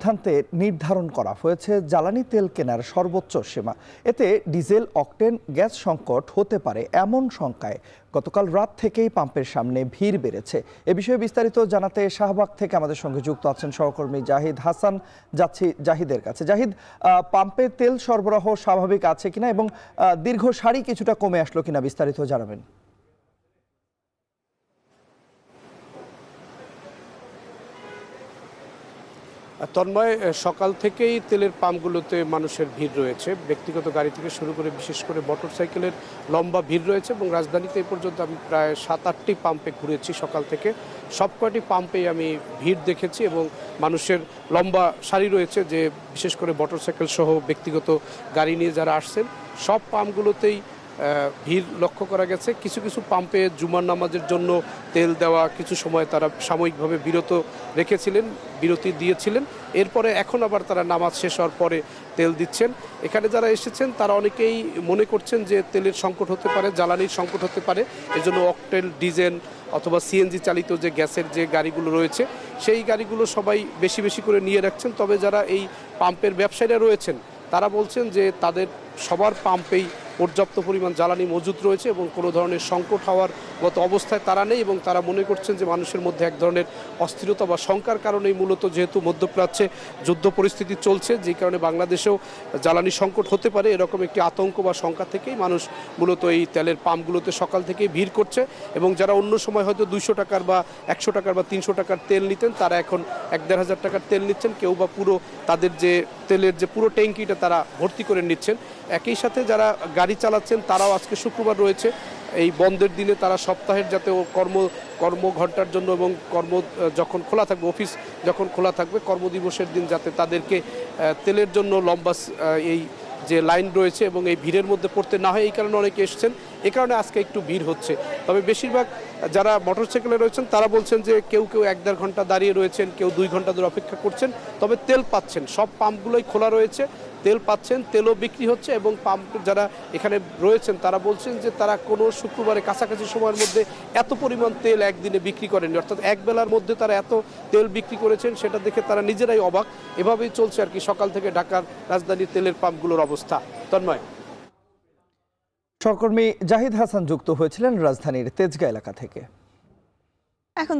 সিদ্ধান্তে নির্ধারণ করা হয়েছে জ্বালানি তেল কেনার সর্বোচ্চ সীমা। এতে ডিজেল, অকটেন, গ্যাস সংকট হতে পারে এমন শঙ্কায় গতকাল রাত থেকেই পাম্পের সামনে ভিড় বেড়েছে। এ বিষয়ে বিস্তারিত জানাতে শাহবাগ থেকে আমাদের সঙ্গে যুক্ত আছেন সহকর্মী জাহিদ হাসান। যাচ্ছি জাহিদের কাছে। জাহিদ, পাম্পে তেল সরবরাহ স্বাভাবিক আছে কিনা এবং দীর্ঘ সারি কিছুটা কমে আসলো কিনা বিস্তারিত জানাবেন। তন্ময়, সকাল থেকেই তেলের পাম্পগুলোতে মানুষের ভিড় রয়েছে। ব্যক্তিগত গাড়ি থেকে শুরু করে বিশেষ করে মোটরসাইকেলের লম্বা ভিড় রয়েছে এবং রাজধানীতে এই পর্যন্ত আমি প্রায় 7-8টি পাম্পে ঘুরেছি সকাল থেকে। সবকটি পাম্পেই আমি ভিড় দেখেছি এবং মানুষের লম্বা সারি রয়েছে, যে বিশেষ করে মোটরসাইকেল সহ ব্যক্তিগত গাড়ি নিয়ে যারা আসছেন সব পাম্পগুলোতেই ভিড় লক্ষ্য করা গেছে। কিছু কিছু পাম্পে জুমার নামাজের জন্য তেল দেওয়া কিছু সময় তারা সাময়িকভাবে বিরতি দিয়েছিলেন। এরপরে এখন আবার তারা নামাজ শেষ হওয়ার পরে তেল দিচ্ছেন। এখানে যারা এসেছেন তারা অনেকেই মনে করছেন যে তেলের সংকট হতে পারে, জ্বালানির সংকট হতে পারে। এজন্য অকটেন, ডিজেল অথবা সিএনজি চালিত যে গ্যাসের যে গাড়িগুলো রয়েছে সেই গাড়িগুলো সবাই বেশি বেশি করে নিয়ে রাখছেন। তবে যারা এই পাম্পের ব্যবসায়ীরা রয়েছেন তারা বলছেন যে তাদের সবার পাম্পেই পর্যাপ্ত পরিমাণ জ্বালানি মজুদ রয়েছে এবং কোনো ধরনের সংকট হওয়ার মতো অবস্থায় তারা নেই এবং তারা মনে করছেন যে মানুষের মধ্যে এক ধরনের অস্থিরতা বা শঙ্কার কারণেই মূলত, যেহেতু মধ্যপ্রাচ্যে যুদ্ধ পরিস্থিতি চলছে, যে কারণে বাংলাদেশেও জ্বালানি সংকট হতে পারে, এরকম একটি আতঙ্ক বা শঙ্কা থেকেই মানুষ মূলত এই তেলের পাম্পগুলোতে সকাল থেকেই ভিড় করছে। এবং যারা অন্য সময় হয়তো 200 টাকার বা 100 টাকার বা 300 টাকার তেল নিতেন তারা এখন 1-1,500 টাকার তেল নিচ্ছেন। কেউ বা পুরো তাদের যে তেলের যে পুরো ট্যাঙ্কিটা তারা ভর্তি করে নিচ্ছেন। একই সাথে যারা গাড়ি চালাচ্ছেন তারাও আজকে শুক্রবার রয়েছে, এই বন্ধের দিনে তারা সপ্তাহের যাতে কর্মঘণ্টার জন্য এবং যখন খোলা থাকবে, অফিস যখন খোলা থাকবে, কর্মদিবসের দিন যাতে তাদেরকে তেলের জন্য লম্বা এই যে লাইন রয়েছে এবং এই ভিড়ের মধ্যে পড়তে না হয়, এই কারণে অনেকে এসেছেন। এই কারণে আজকে একটু ভিড় হচ্ছে। তবে বেশিরভাগ যারা মোটরসাইকেলে রয়েছেন তারা বলছেন যে কেউ 1-1.5 ঘন্টা দাঁড়িয়ে রয়েছেন, কেউ 2 ঘন্টা ধরে অপেক্ষা করছেন, তবে তেল পাচ্ছেন। সব পাম্পগুলোই খোলা রয়েছে, তেল পাচ্ছেন, তেলও বিক্রি হচ্ছে। এবং পাম্প যারা এখানে রয়েছেন তারা বলছেন যে তারা কোনো শুক্রবারে কাছাকাছি সময়ের মধ্যে এত পরিমাণ তেল একদিনে বিক্রি করেনি, অর্থাৎ এক বেলার মধ্যে তারা এত তেল বিক্রি করেছেন, সেটা দেখে তারা নিজেরাই অবাক। এভাবেই চলছে আর কি সকাল থেকে ঢাকার রাজধানীর তেলের পাম্পগুলোর অবস্থা। তন্ময়। সহকর্মী জাহিদ হাসান যুক্ত হয়েছিলেন রাজধানীর তেজগাঁ এলাকা থেকে। এখন